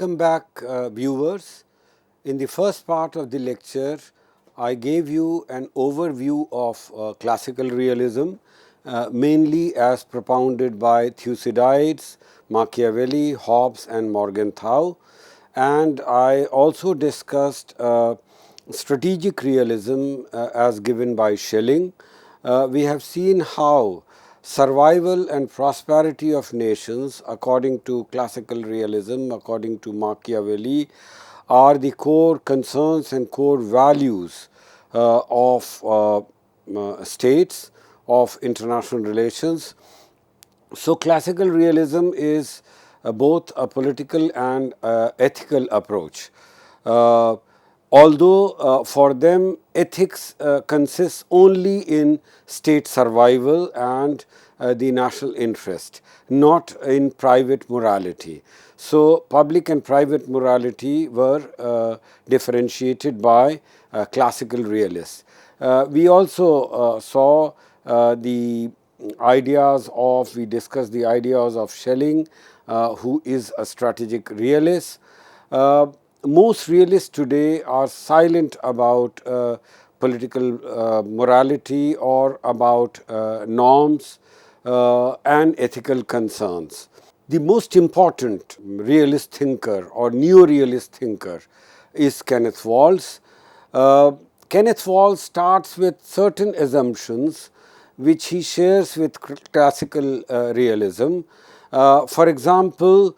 Welcome back, viewers. In the first part of the lecture, I gave you an overview of classical realism, mainly as propounded by Thucydides, Machiavelli, Hobbes and Morgenthau, and I also discussed strategic realism as given by Schelling. We have seen how survival and prosperity of nations, according to classical realism, according to Machiavelli, are the core concerns and core values of states, of international relations. So, classical realism is both a political and ethical approach. Although for them ethics consists only in state survival and the national interest, not in private morality. So, public and private morality were differentiated by classical realists. We also saw we discussed the ideas of Schelling, who is a strategic realist. Most realists today are silent about political morality or about norms and ethical concerns. The most important realist thinker or neorealist thinker is Kenneth Waltz. Kenneth Waltz starts with certain assumptions which he shares with classical realism. For example,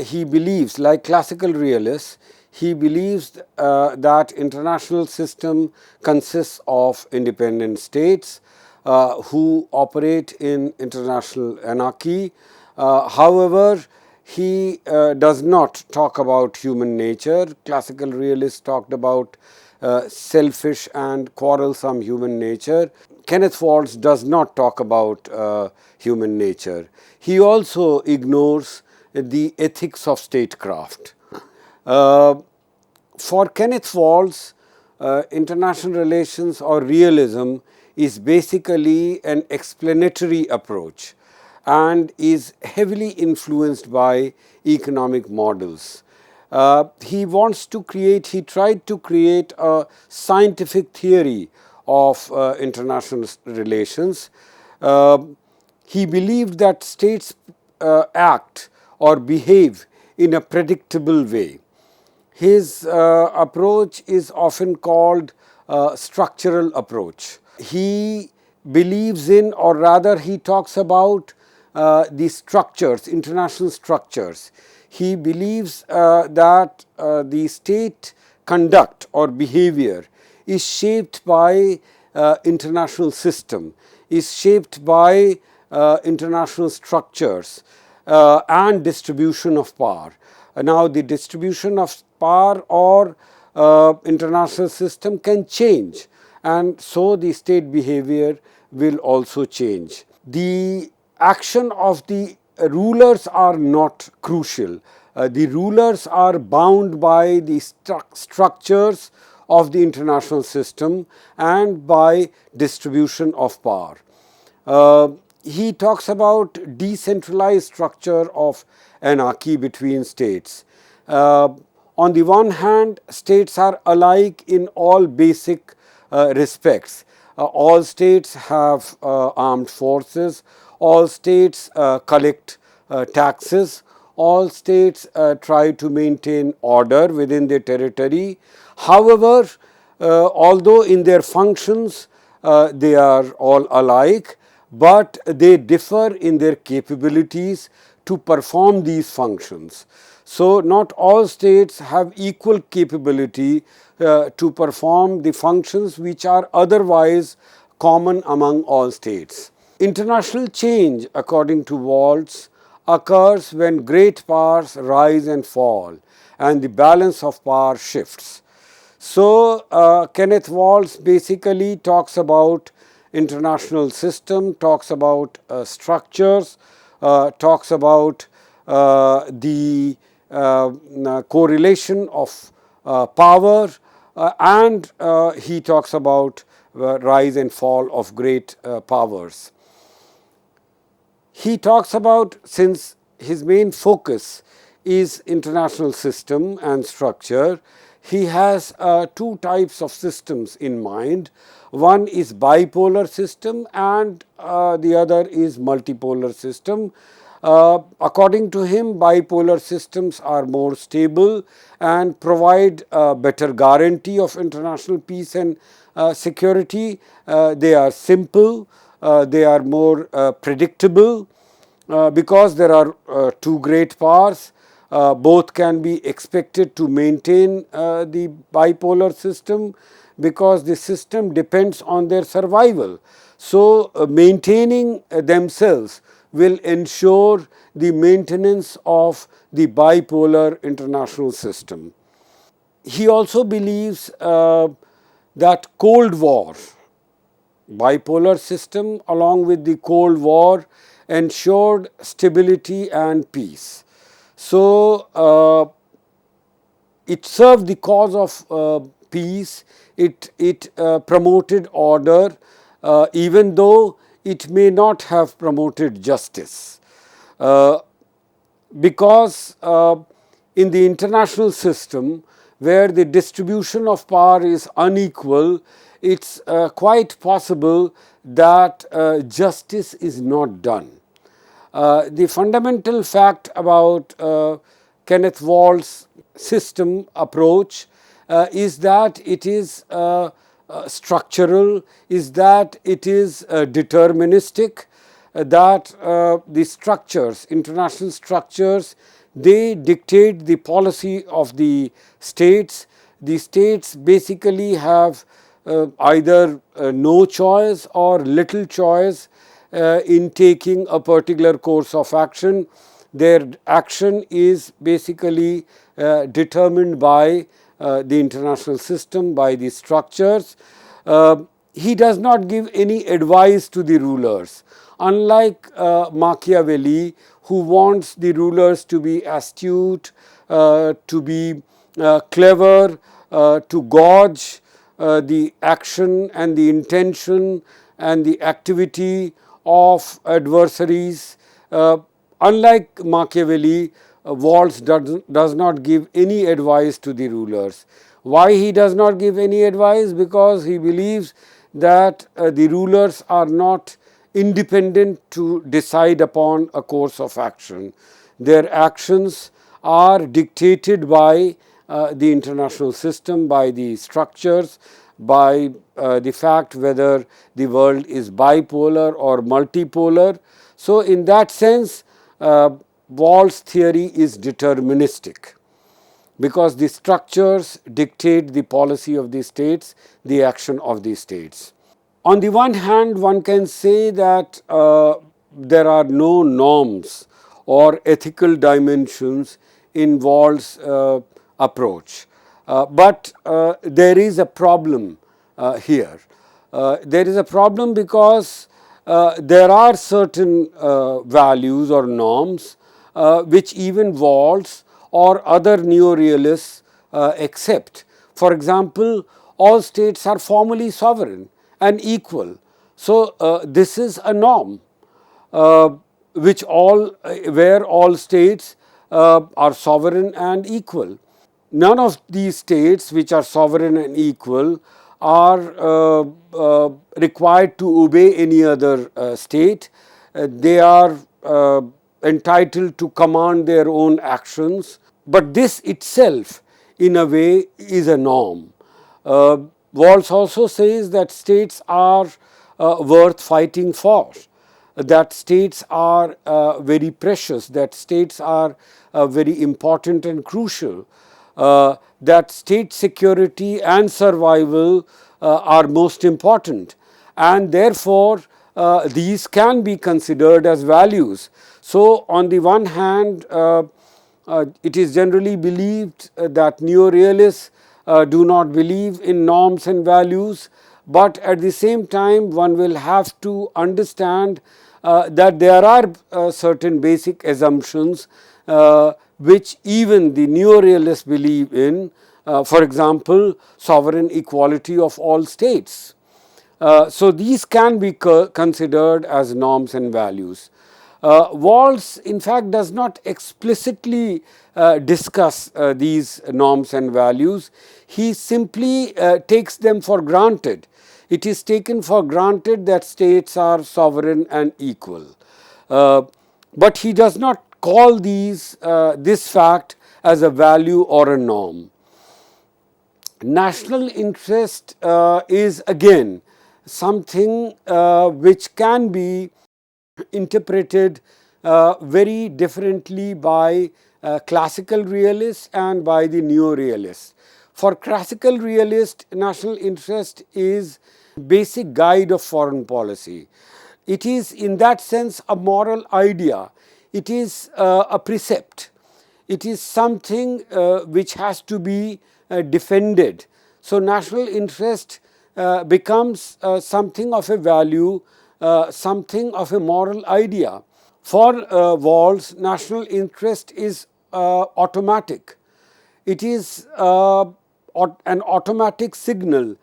he believes, like classical realists, he believes that international system consists of independent states who operate in international anarchy. However, he does not talk about human nature. Classical realists talked about selfish and quarrelsome human nature. Kenneth Waltz does not talk about human nature. He also ignores the ethics of statecraft. For Kenneth Waltz, international relations or realism is basically an explanatory approach and is heavily influenced by economic models. He tried to create a scientific theory of international relations. He believed that states act or behave in a predictable way. His approach is often called structural approach. He believes in, or rather he talks about the structures, international structures. He believes that the state conduct or behavior is shaped by international system, is shaped by international structures and distribution of power. Now, the distribution of power or international system can change, and so the state behavior will also change. The action of the rulers are not crucial. The rulers are bound by the structures of the international system and by distribution of power. He talks about decentralized structure of anarchy between states. On the one hand, states are alike in all basic respects. All states have armed forces. All states collect taxes. All states try to maintain order within their territory. However, although in their functions they are all alike, but they differ in their capabilities to perform these functions. So, not all states have equal capability to perform the functions which are otherwise common among all states. International change, according to Waltz, occurs when great powers rise and fall and the balance of power shifts. So, Kenneth Waltz basically talks about international system, talks about structures, talks about the correlation of power, and he talks about rise and fall of great powers. He talks about, since his main focus is international system and structure, he has two types of systems in mind. One is bipolar system and the other is multipolar system. According to him, bipolar systems are more stable and provide a better guarantee of international peace and security. They are simple, they are more predictable, because there are two great powers. Both can be expected to maintain the bipolar system because the system depends on their survival. So, maintaining themselves will ensure the maintenance of the bipolar international system. He also believes that Cold War, bipolar system along with the Cold War, ensured stability and peace. So, it served the cause of peace, it promoted order, even though it may not have promoted justice. Because in the international system, where the distribution of power is unequal, it's quite possible that justice is not done. The fundamental fact about Kenneth Walt's system approach is that it is structural, is that it is deterministic, that the structures, international structures, they dictate the policy of the states. The states basically have either no choice or little choice in taking a particular course of action. Their action is basically determined by the international system, by the structures. He does not give any advice to the rulers. Unlike Machiavelli, who wants the rulers to be astute, to be clever, to gauge the action and the intention and the activity of adversaries. Unlike Machiavelli, Waltz does not give any advice to the rulers. Why he does not give any advice? Because he believes that the rulers are not independent to decide upon a course of action. Their actions are dictated by the international system, by the structures, by the fact whether the world is bipolar or multipolar. So, in that sense, Walt's theory is deterministic, because the structures dictate the policy of the states, the action of the states. On the one hand, one can say that there are no norms or ethical dimensions in Walt's approach, but there is a problem here. There is a problem because there are certain values or norms which even Waltz or other neorealists accept. For example, all states are formally sovereign and equal. So, this is a norm which where all states are sovereign and equal. None of these states which are sovereign and equal are required to obey any other state. They are entitled to command their own actions, but this itself in a way is a norm. Waltz also says that states are worth fighting for, that states are very precious, that states are very important and crucial, that state security and survival are most important, and therefore these can be considered as values. So, on the one hand, it is generally believed that neorealists do not believe in norms and values, but at the same time one will have to understand that there are certain basic assumptions which even the neorealists believe in, for example, sovereign equality of all states. So, these can be considered as norms and values. Walls, in fact, does not explicitly discuss these norms and values. He simply takes them for granted. It is taken for granted that states are sovereign and equal. But he does not call this fact as a value or a norm. National interest is again something which can be interpreted very differently by classical realists and by the neo-realists. For classical realists, national interest is basic guide of foreign policy. It is in that sense a moral idea. It is a precept. It is something which has to be defended. So national interest becomes something of a value, something of a moral idea. For Walls, national interest is automatic. It is an automatic signal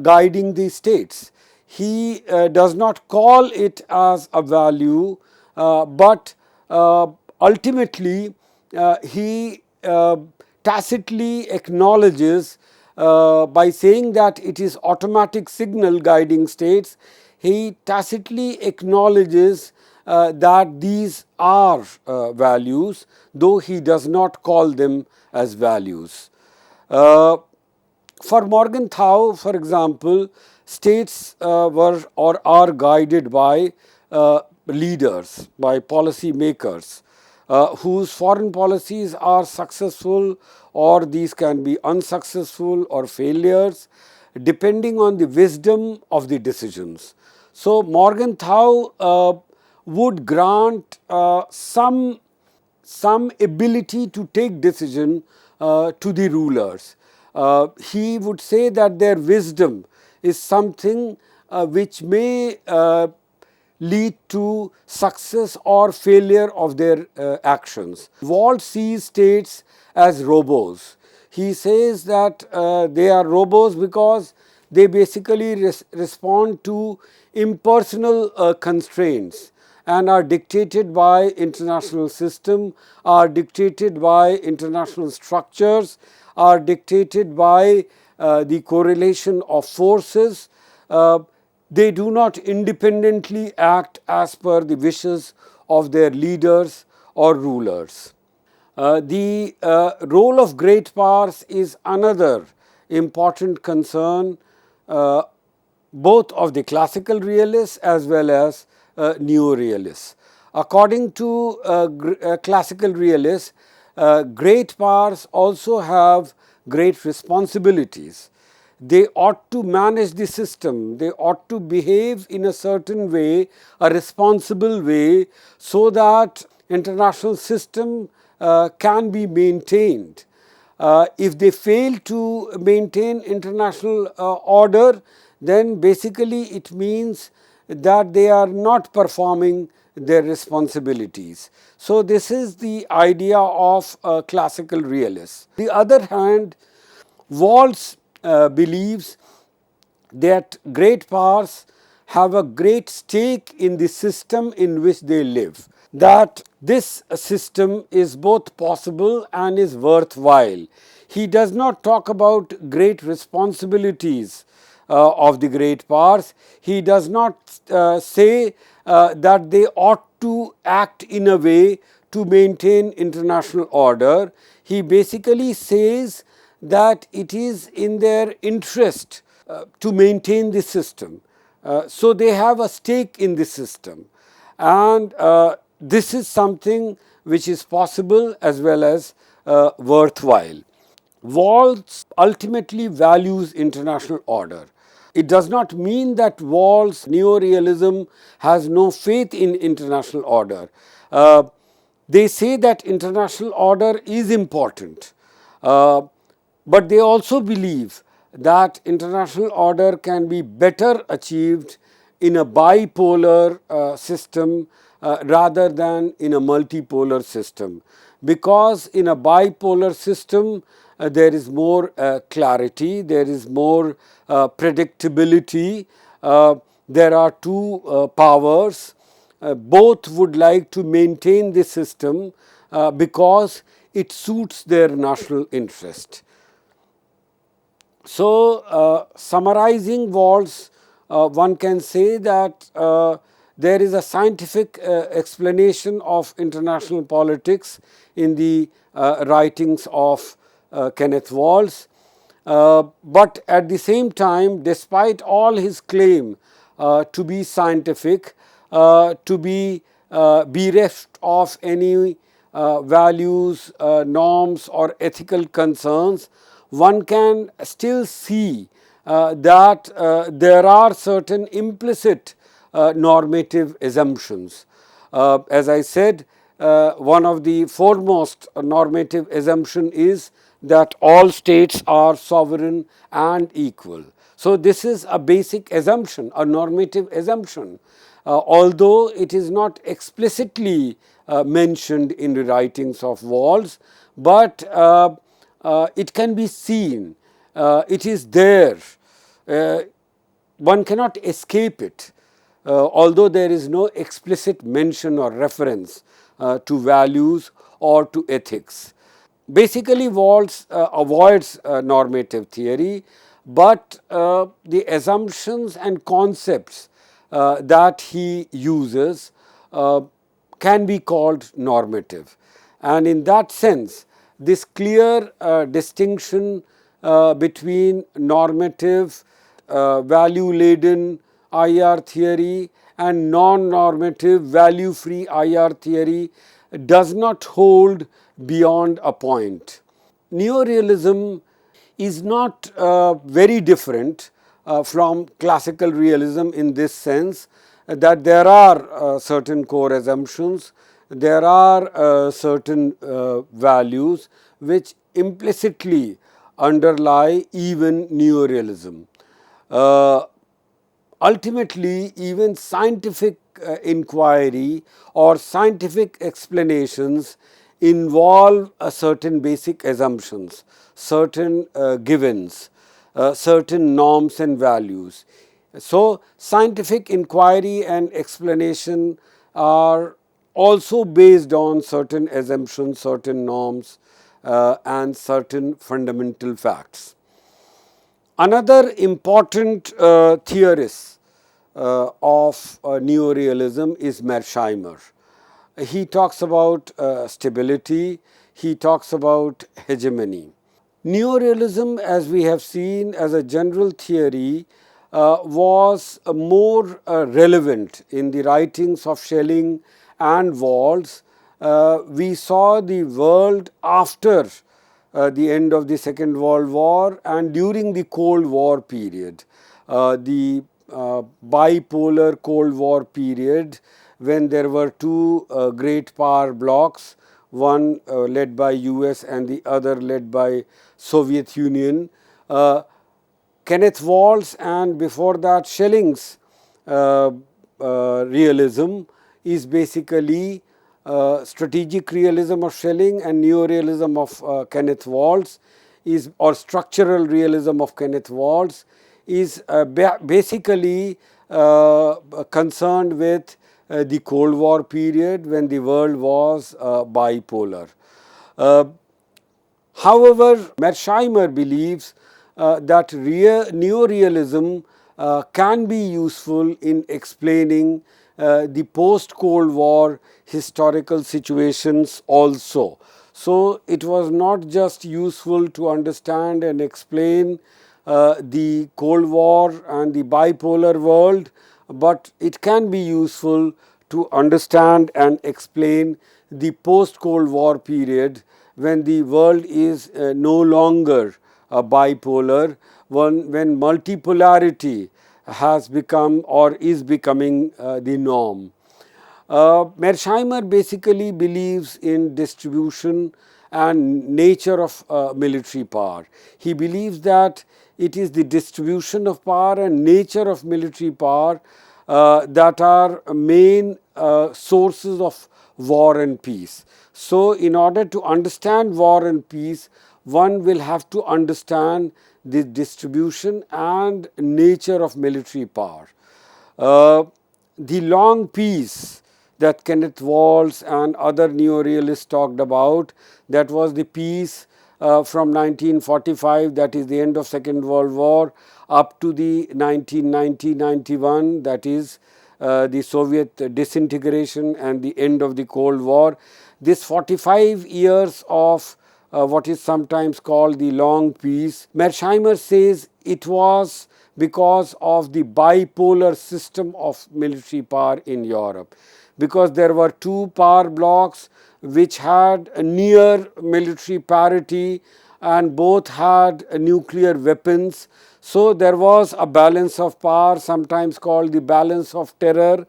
guiding the states. He does not call it as a value, but ultimately he tacitly acknowledges by saying that it is automatic signal guiding states. He tacitly acknowledges that these are values, though he does not call them as values. For Morgenthau, for example, states were or are guided by leaders, by policy makers, whose foreign policies are successful, or these can be unsuccessful or failures, depending on the wisdom of the decisions. So Morgenthau would grant some ability to take decision to the rulers. He would say that their wisdom is something which may lead to success or failure of their actions. Walls sees states as robots. He says that they are robots because they basically respond to impersonal constraints and are dictated by international system, are dictated by international structures, are dictated by the correlation of forces. They do not independently act as per the wishes of their leaders or rulers. The role of great powers is another important concern, both of the classical realists as well as neo-realists. According to classical realists, great powers also have great responsibilities. They ought to manage the system, they ought to behave in a certain way, a responsible way, so that international system can be maintained. If they fail to maintain international order, then basically it means that they are not performing their responsibilities. So this is the idea of classical realists. On the other hand, Walls believes that great powers have a great stake in the system in which they live, that this system is both possible and is worthwhile. He does not talk about great responsibilities of the great powers. He does not say that they ought to act in a way to maintain international order. He basically says that it is in their interest to maintain the system. So they have a stake in the system, and this is something which is possible as well as worthwhile. Walls ultimately values international order. It does not mean that Walls' neo-realism has no faith in international order. They say that international order is important, but they also believe that international order can be better achieved in a bipolar system rather than in a multipolar system, because in a bipolar system there is more clarity, there is more predictability, there are two powers, both would like to maintain the system because it suits their national interest. So, summarizing Waltz, one can say that there is a scientific explanation of international politics in the writings of Kenneth Waltz. But at the same time, despite all his claim to be scientific, to be bereft of any values, norms, or ethical concerns, one can still see that there are certain implicit normative assumptions. As I said, one of the foremost normative assumption is that all states are sovereign and equal. So, this is a basic assumption, a normative assumption, although it is not explicitly mentioned in the writings of Waltz, but it can be seen, it is there, one cannot escape it, although there is no explicit mention or reference to values or to ethics. Basically, Waltz avoids normative theory, but the assumptions and concepts that he uses can be called normative. And in that sense, this clear distinction between normative, value-laden IR theory and non-normative, value-free IR theory does not hold beyond a point. Neorealism is not very different from classical realism in this sense that there are certain core assumptions, there are certain values which implicitly underlie even neorealism. Ultimately, even scientific inquiry or scientific explanations involve certain basic assumptions, certain givens, certain norms and values. So, scientific inquiry and explanation are also based on certain assumptions, certain norms, and certain fundamental facts. Another important theorist of neorealism is Mearsheimer. He talks about stability, he talks about hegemony. Neorealism, as we have seen as a general theory, was more relevant in the writings of Schelling and Waltz. We saw the world after the end of the Second World War and during the Cold War period, the bipolar Cold War period, when there were two great power blocs, one led by US and the other led by Soviet Union. Kenneth Waltz and before that Schelling's realism is basically strategic realism of Schelling, and neorealism of Kenneth Waltz is, or structural realism of Kenneth Waltz is basically concerned with the Cold War period when the world was bipolar. However, Mearsheimer believes that neorealism can be useful in explaining the post-Cold War historical situations also. So, it was not just useful to understand and explain the Cold War and the bipolar world, but it can be useful to understand and explain the post-Cold War period when the world is no longer bipolar, when multipolarity has become or is becoming the norm. Mearsheimer basically believes in distribution and nature of military power. He believes that it is the distribution of power and nature of military power that are main sources of war and peace. So, in order to understand war and peace, one will have to understand the distribution and nature of military power. The long peace that Kenneth Waltz and other neorealists talked about. That was the peace from 1945, that is the end of Second World War, up to the 1990-91, that is the Soviet disintegration and the end of the Cold War. This 45 years of what is sometimes called the long peace, Mearsheimer says it was because of the bipolar system of military power in Europe, because there were two power blocks which had a near military parity and both had nuclear weapons. So there was a balance of power, sometimes called the balance of terror,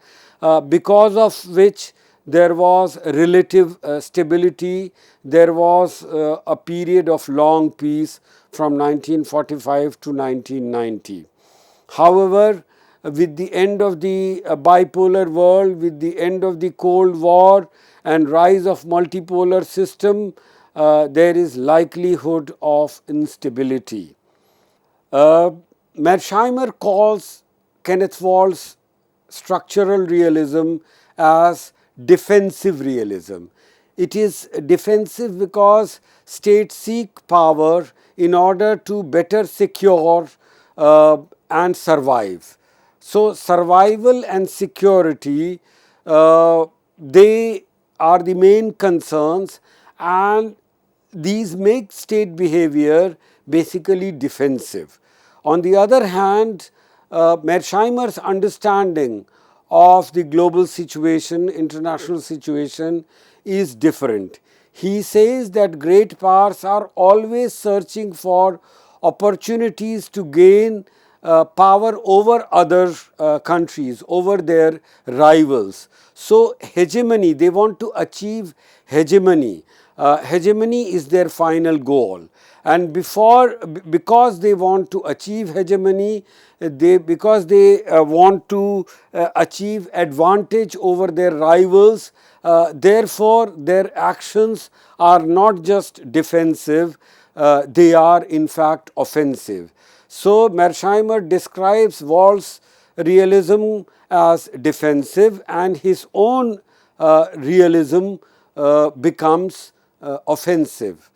because of which there was relative stability. There was a period of long peace from 1945 to 1990. However, with the end of the bipolar world, with the end of the Cold War and rise of multipolar system, there is likelihood of instability. Uh, Mearsheimer calls Kenneth Waltz structural realism as defensive realism. It is defensive because states seek power in order to better secure and survive. So, survival and security, they are the main concerns, and these make state behavior basically defensive. On the other hand, Mearsheimer's understanding of the global situation, international situation, is different. He says that great powers are always searching for opportunities to gain power over other countries, over their rivals. So, hegemony, they want to achieve hegemony. Hegemony is their final goal, and because they want to achieve hegemony, because they want to achieve advantage over their rivals, therefore their actions are not just defensive, they are in fact offensive. So, Mearsheimer describes Waltz realism as defensive, and his own realism becomes offensive.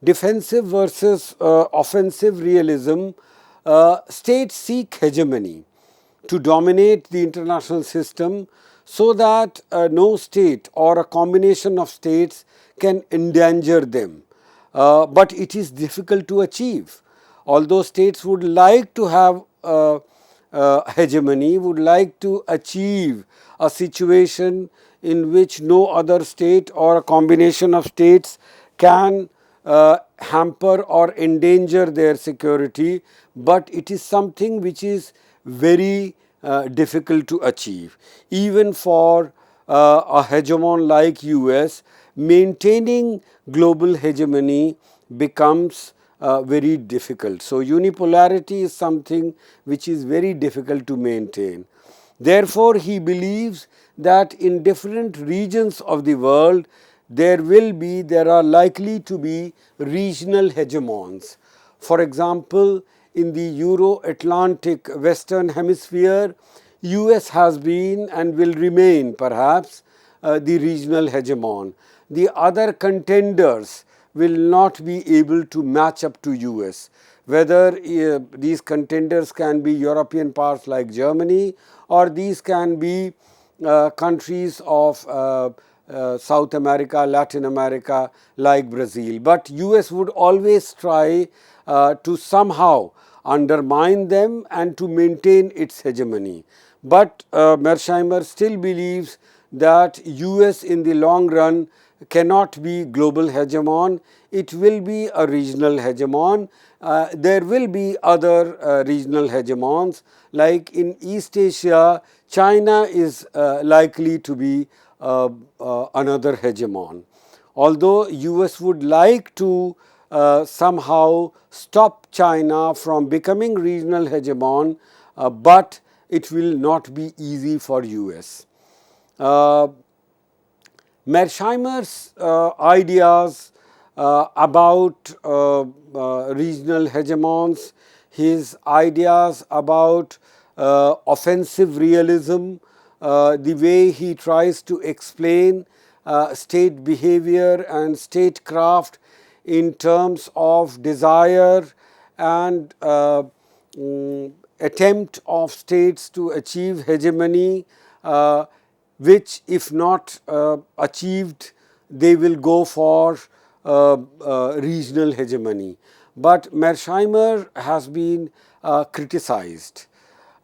Defensive versus offensive realism, states seek hegemony to dominate the international system so that no state or a combination of states can endanger them. But it is difficult to achieve. Although states would like to have hegemony, would like to achieve a situation in which no other state or a combination of states can hamper or endanger their security, but it is something which is very difficult to achieve. Even for a hegemon like US, maintaining global hegemony becomes very difficult. So, unipolarity is something which is very difficult to maintain. Therefore, he believes that in different regions of the world, there are likely to be regional hegemons. For example, in the Euro-Atlantic Western Hemisphere, US has been and will remain perhaps the regional hegemon. The other contenders will not be able to match up to US. Whether these contenders can be European powers like Germany, or these can be countries of South America, Latin America like Brazil. But US would always try to somehow undermine them and to maintain its hegemony. But Mearsheimer still believes that US in the long run cannot be global hegemon. It will be a regional hegemon. There will be other regional hegemons, like in East Asia, China is likely to be another hegemon. Although US would like to somehow stop China from becoming regional hegemon, but it will not be easy for US. Mearsheimer's ideas about regional hegemons, his ideas about offensive realism, the way he tries to explain state behavior and statecraft in terms of desire and attempt of states to achieve hegemony, which if not achieved, they will go for regional hegemony. But Mearsheimer has been criticized.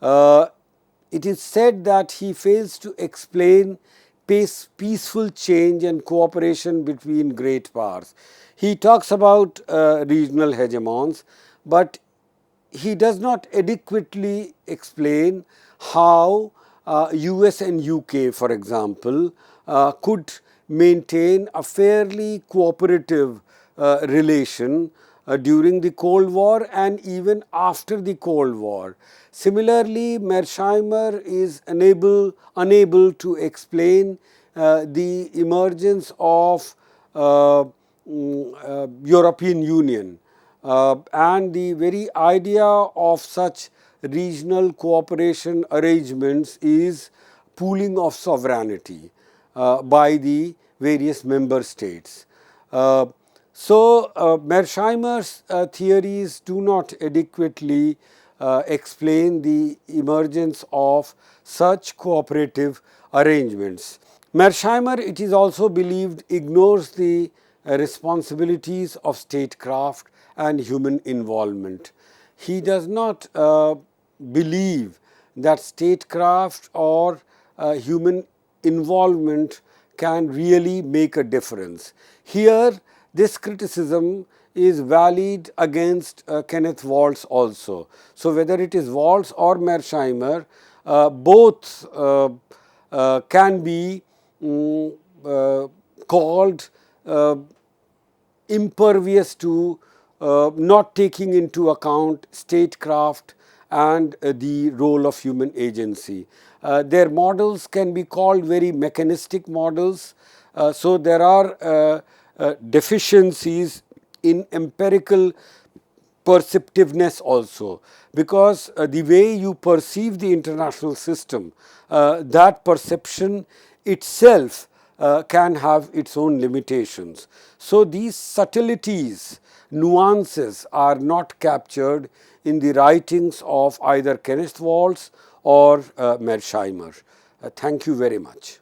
It is said that he fails to explain peaceful change and cooperation between great powers. He talks about regional hegemons, but he does not adequately explain how US and UK, for example, could maintain a fairly cooperative relation during the Cold War and even after the Cold War. Similarly, Mearsheimer is unable to explain the emergence of European Union and the very idea of such regional cooperation arrangements is pooling of sovereignty by the various member states. Mearsheimer's theories do not adequately explain the emergence of such cooperative arrangements. Mearsheimer, it is also believed, ignores the responsibilities of statecraft and human involvement. He does not believe that statecraft or human involvement can really make a difference. Here, this criticism is valid against Kenneth Waltz also. So, whether it is Waltz or Mearsheimer, both can be called impervious to not taking into account statecraft and the role of human agency. Their models can be called very mechanistic models. So, there are deficiencies in empirical perceptiveness also, because the way you perceive the international system, that perception itself can have its own limitations. So, these subtleties, nuances are not captured in the writings of either Kenneth Waltz or Mearsheimer. Thank you very much.